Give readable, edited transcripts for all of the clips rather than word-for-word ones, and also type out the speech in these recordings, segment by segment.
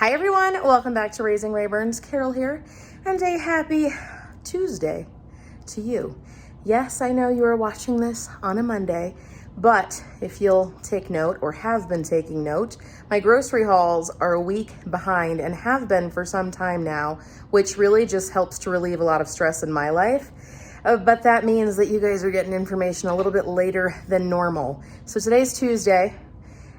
Hi everyone, welcome back to Raising Rayburns. Carol here, and a happy Tuesday to you. Yes, I know you are watching this on a Monday, but if you'll take note or have been taking note, my grocery hauls are a week behind and have been for some time now, which really just helps to relieve a lot of stress in my life. But that means that you guys are getting information a little bit later than normal. So today's Tuesday,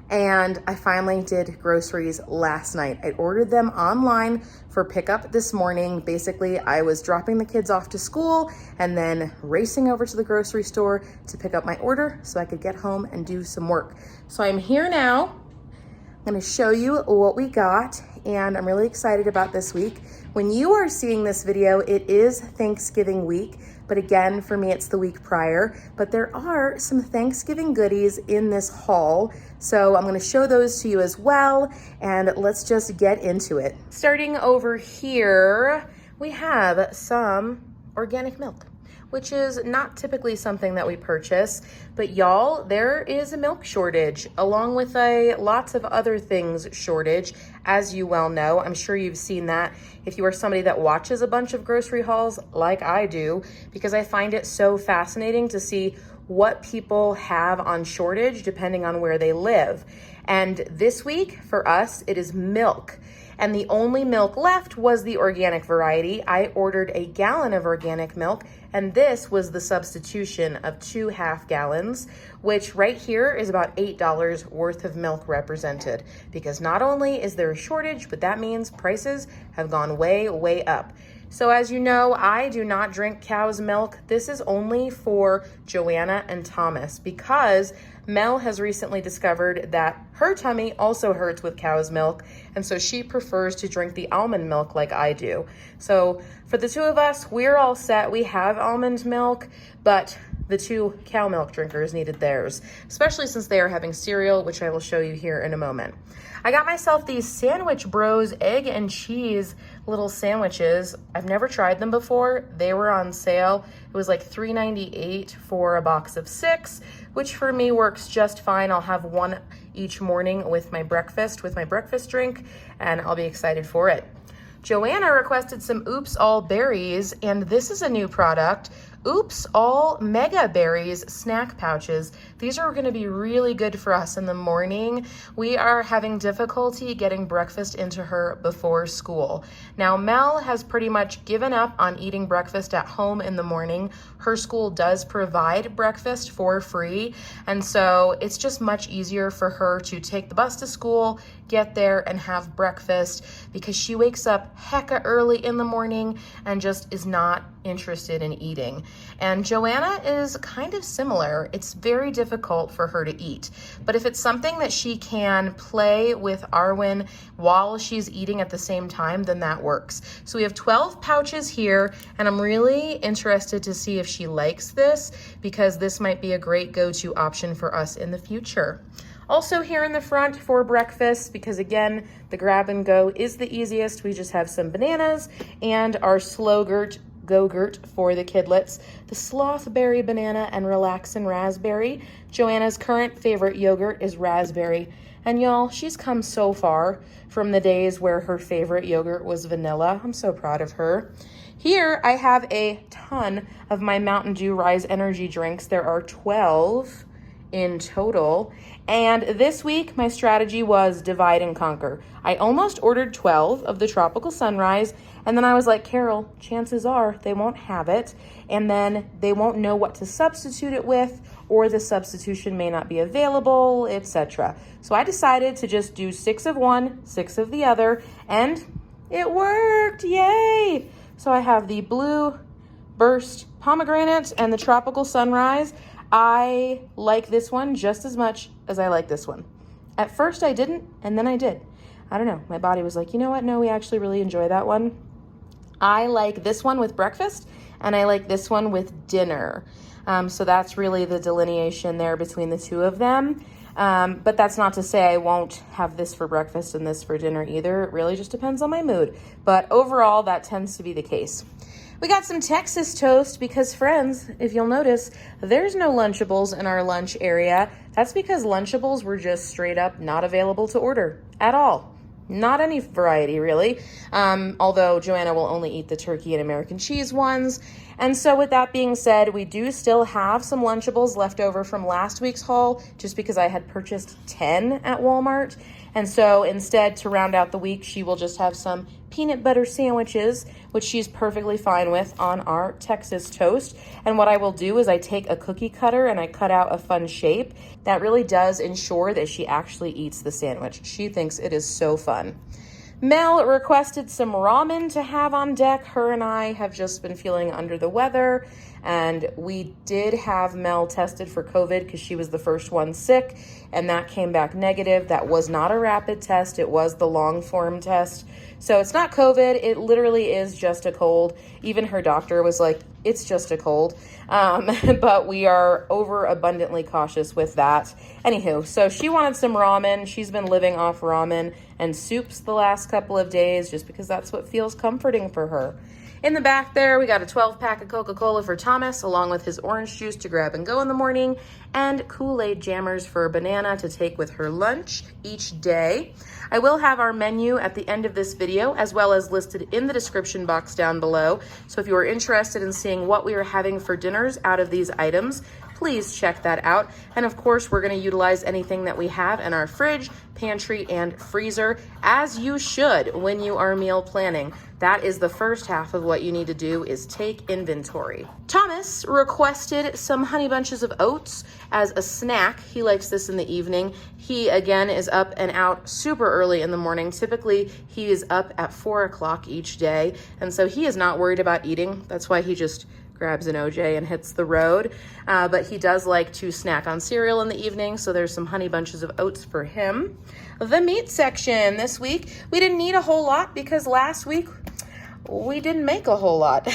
and I finally did groceries last night. I ordered them online for pickup this morning. Basically, I was dropping the kids off to school and then racing over to the grocery store to pick up my order so I could get home and do some work. So I'm here now. I'm gonna show you what we got, and I'm really excited about this week. When you are seeing this video, it is Thanksgiving week, but again, for me, it's the week prior. But there are some Thanksgiving goodies in this haul, so I'm gonna show those to you as well, and let's just get into it. Starting over here, we have some organic milk, which is not typically something that we purchase, but y'all, there is a milk shortage along with lots of other things shortage, as you well know. I'm sure you've seen that if you are somebody that watches a bunch of grocery hauls like I do, because I find it so fascinating to see what people have on shortage depending on where they live. And this week for us, it is milk. And the only milk left was the organic variety. I ordered a gallon of organic milk, and this was the substitution of 2 half gallons, which right here is about $8 worth of milk represented. Because not only is there a shortage, but that means prices have gone way, way up. So as you know, I do not drink cow's milk. This is only for Joanna and Thomas because Mel has recently discovered that her tummy also hurts with cow's milk, and so she prefers to drink the almond milk like I do. So for the two of us, we're all set. We have almond milk, but the 2 cow milk drinkers needed theirs, especially since they are having cereal, which I will show you here in a moment. I got myself these Sandwich Bros egg and cheese little sandwiches. I've never tried them before. They were on sale. It was like $3.98 for a box of 6, which for me works just fine. I'll have one each morning with my breakfast drink, and I'll be excited for it. Joanna requested some Oops All Berries, and this is a new product. Oops All Mega Berries snack pouches. These are gonna be really good for us in the morning. We are having difficulty getting breakfast into her before school. Now, Mel has pretty much given up on eating breakfast at home in the morning. Her school does provide breakfast for free, and so it's just much easier for her to take the bus to school, get there, and have breakfast because she wakes up hecka early in the morning and just is not interested in eating. And Joanna is kind of similar. It's very difficult for her to eat. But if it's something that she can play with Arwen while she's eating at the same time, then that works. So we have 12 pouches here, and I'm really interested to see if she likes this because this might be a great go-to option for us in the future. Also here in the front for breakfast, because again, the grab and go is the easiest. We just have some bananas and our Go-Gurt for the kidlets, the Sloth Berry Banana and Relaxin' Raspberry. Joanna's current favorite yogurt is raspberry. And y'all, she's come so far from the days where her favorite yogurt was vanilla. I'm so proud of her. Here I have a ton of my Mountain Dew Rise energy drinks. There are 12 in total. And this week, my strategy was divide and conquer. I almost ordered 12 of the Tropical Sunrise, and then I was like, Carol, chances are they won't have it, and then they won't know what to substitute it with, or the substitution may not be available, etc. So I decided to just do 6 of one, 6 of the other, and it worked, yay! So I have the Blue Burst Pomegranate and the Tropical Sunrise. I like this one just as much as I like this one. At first I didn't, and then I did. I don't know, my body was like, you know what, no, we actually really enjoy that one. I like this one with breakfast, and I like this one with dinner. So that's really the delineation there between the two of them. But that's not to say I won't have this for breakfast and this for dinner either. It really just depends on my mood. But overall, that tends to be the case. We got some Texas toast because, friends, if you'll notice, there's no Lunchables in our lunch area. That's because Lunchables were just straight up not available to order at all. Not any variety, really. Although Joanna will only eat the turkey and American cheese ones. And so with that being said, we do still have some Lunchables left over from last week's haul, just because I had purchased 10 at Walmart. And so instead, to round out the week, she will just have some peanut butter sandwiches, which she's perfectly fine with, on our Texas toast. And what I will do is I take a cookie cutter and I cut out a fun shape. That really does ensure that she actually eats the sandwich. She thinks it is so fun. Mel requested some ramen to have on deck. Her and I have just been feeling under the weather, and we did have Mel tested for COVID because she was the first one sick, and that came back negative. That was not a rapid test. It was the long form test. So it's not COVID. It literally is just a cold. Even her doctor was like, it's just a cold. But we are overabundantly cautious with that. Anywho, so she wanted some ramen. She's been living off ramen and soups the last couple of days just because that's what feels comforting for her. In the back there, we got a 12-pack of Coca-Cola for Thomas, along with his orange juice to grab and go in the morning, and Kool-Aid jammers for Banana to take with her lunch each day. I will have our menu at the end of this video, as well as listed in the description box down below. So if you are interested in seeing what we are having for dinners out of these items, please check that out. And of course, we're going to utilize anything that we have in our fridge, pantry, and freezer, as you should when you are meal planning. That is the first half of what you need to do, is take inventory. Thomas requested some honey bunches of oats as a snack. He likes this in the evening. He, again, is up and out super early in the morning. Typically, he is up at 4 o'clock each day, and so he is not worried about eating. That's why he just grabs an OJ and hits the road. But he does like to snack on cereal in the evening, so there's some honey bunches of oats for him. The meat section this week, we didn't need a whole lot because last week we didn't make a whole lot,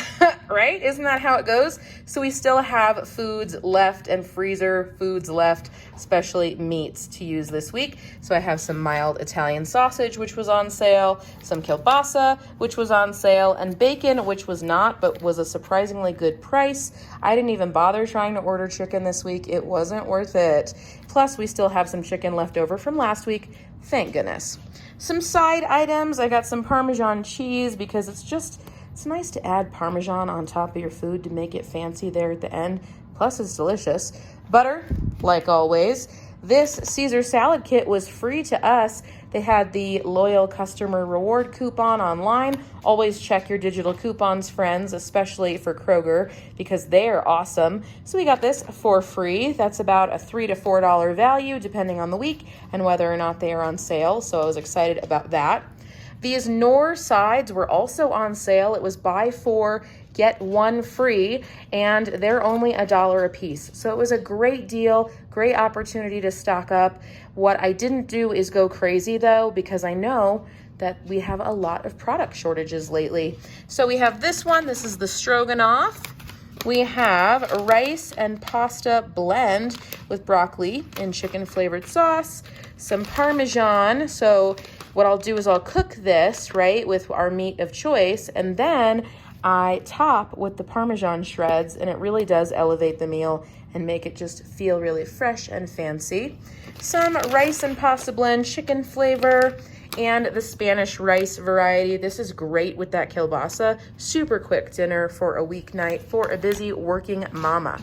right? Isn't that how it goes? So we still have foods left and freezer foods left, especially meats to use this week. So I have some mild Italian sausage, which was on sale, some kielbasa, which was on sale, and bacon, which was not, but was a surprisingly good price. I didn't even bother trying to order chicken this week. It wasn't worth it. Plus, we still have some chicken left over from last week. Thank goodness. Some side items, I got some Parmesan cheese because it's nice to add Parmesan on top of your food to make it fancy there at the end. Plus, it's delicious. Butter, like always. This Caesar salad kit was free to us. They had the loyal customer reward coupon online. Always check your digital coupons, friends, especially for Kroger, because they are awesome. So we got this for free. That's about a $3 to $4 value, depending on the week and whether or not they are on sale. So I was excited about that. These Knorr sides were also on sale. It was buy 4, get 1 free, and they're only $1 a piece. So it was a great deal, great opportunity to stock up. What I didn't do is go crazy though, because I know that we have a lot of product shortages lately. So we have this one. This is the stroganoff. We have a rice and pasta blend with broccoli and chicken flavored sauce, some Parmesan. So what I'll do is I'll cook this, right, with our meat of choice, and then I top with the Parmesan shreds, and it really does elevate the meal and make it just feel really fresh and fancy. Some rice and pasta blend, chicken flavor, and the Spanish rice variety. This is great with that kielbasa. Super quick dinner for a weeknight for a busy working mama.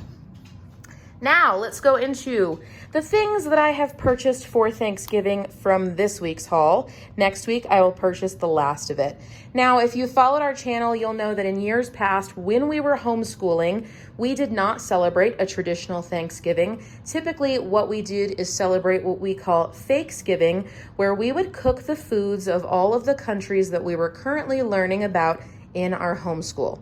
Now, let's go into the things that I have purchased for Thanksgiving from this week's haul. Next week, I will purchase the last of it. Now, if you followed our channel, you'll know that in years past, when we were homeschooling, we did not celebrate a traditional Thanksgiving. Typically, what we did is celebrate what we call Fakesgiving, where we would cook the foods of all of the countries that we were currently learning about in our homeschool.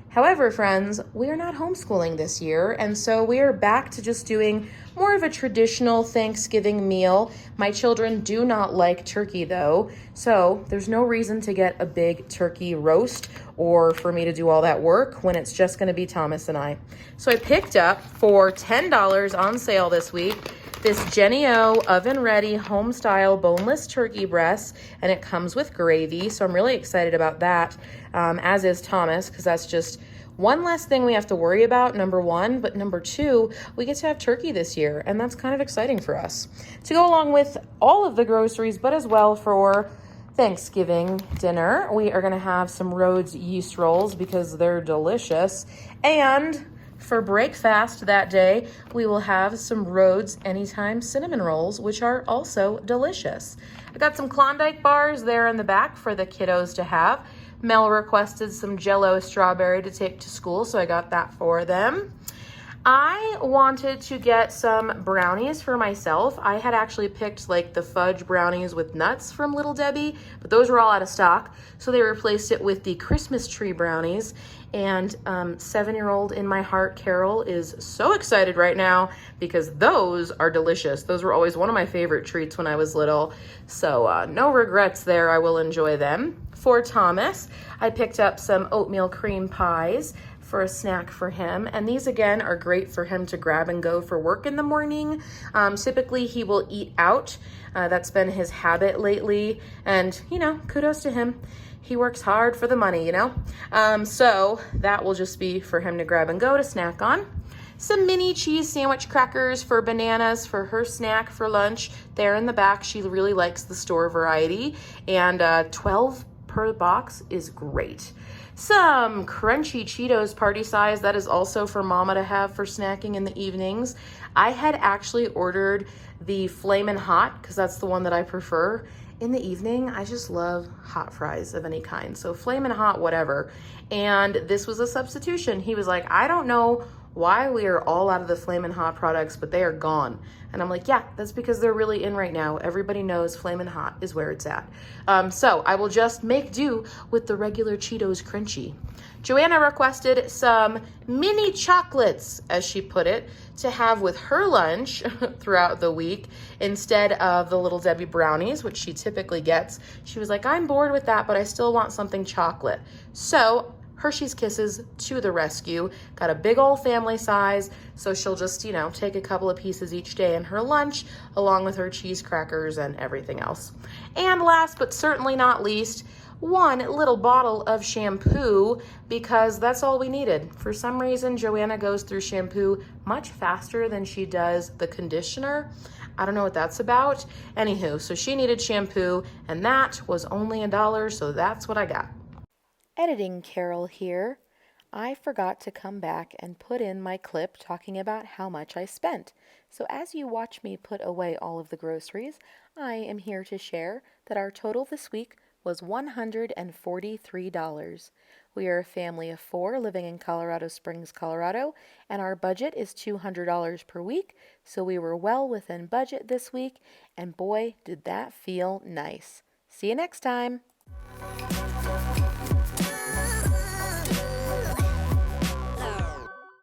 However, friends, we are not homeschooling this year, and so we are back to just doing more of a traditional Thanksgiving meal. My children do not like turkey, though, so there's no reason to get a big turkey roast or for me to do all that work when it's just going to be Thomas and I. So I picked up for $10 on sale this week this Jenny O oven-ready home-style boneless turkey breast, and it comes with gravy, so I'm really excited about that, as is Thomas, because that's just one less thing we have to worry about, number one, but number two, we get to have turkey this year, and that's kind of exciting for us. To go along with all of the groceries, but as well for Thanksgiving dinner, we are going to have some Rhodes yeast rolls because they're delicious. And for breakfast that day, we will have some Rhodes Anytime cinnamon rolls, which are also delicious. I got some Klondike bars there in the back for the kiddos to have. Mel requested some Jell-O strawberry to take to school, so I got that for them. I wanted to get some brownies for myself. I had actually picked like the fudge brownies with nuts from Little Debbie, but those were all out of stock. So they replaced it with the Christmas tree brownies. And 7-year-old in my heart, Carol, is so excited right now because those are delicious. Those were always one of my favorite treats when I was little. So no regrets there. I will enjoy them. For Thomas, I picked up some oatmeal cream pies for a snack for him. And these again are great for him to grab and go for work in the morning. Typically he will eat out. That's been his habit lately. And kudos to him. He works hard for the money, So that will just be for him to grab and go to snack on. Some mini cheese sandwich crackers for Bananas for her snack for lunch. There in the back, she really likes the store variety. And 12 per box is great. Some crunchy Cheetos party size. That is also for Mama to have for snacking in the evenings. I had actually ordered the Flamin' Hot because that's the one that I prefer. In the evening, I just love hot fries of any kind. So Flamin' Hot, whatever. And this was a substitution. He was like, I don't know why we are all out of the Flamin' Hot products, but they are gone. And I'm like, yeah, that's because they're really in right now. Everybody knows Flamin' Hot is where it's at. So I will just make do with the regular Cheetos Crunchy. Joanna requested some mini chocolates, as she put it, to have with her lunch throughout the week instead of the Little Debbie brownies, which she typically gets. She was like, I'm bored with that, but I still want something chocolate. So Hershey's Kisses to the rescue. Got a big old family size, so she'll just, take a couple of pieces each day in her lunch, along with her cheese crackers and everything else. And last but certainly not least, one little bottle of shampoo because that's all we needed. For some reason, Joanna goes through shampoo much faster than she does the conditioner. I don't know what that's about. Anywho, so she needed shampoo and that was only $1, so that's what I got. Editing Carol here. I forgot to come back and put in my clip talking about how much I spent. So as you watch me put away all of the groceries, I am here to share that our total this week was $143. We are a family of 4 living in Colorado Springs, Colorado, and our budget is $200 per week, so we were well within budget this week, and boy, did that feel nice. See you next time.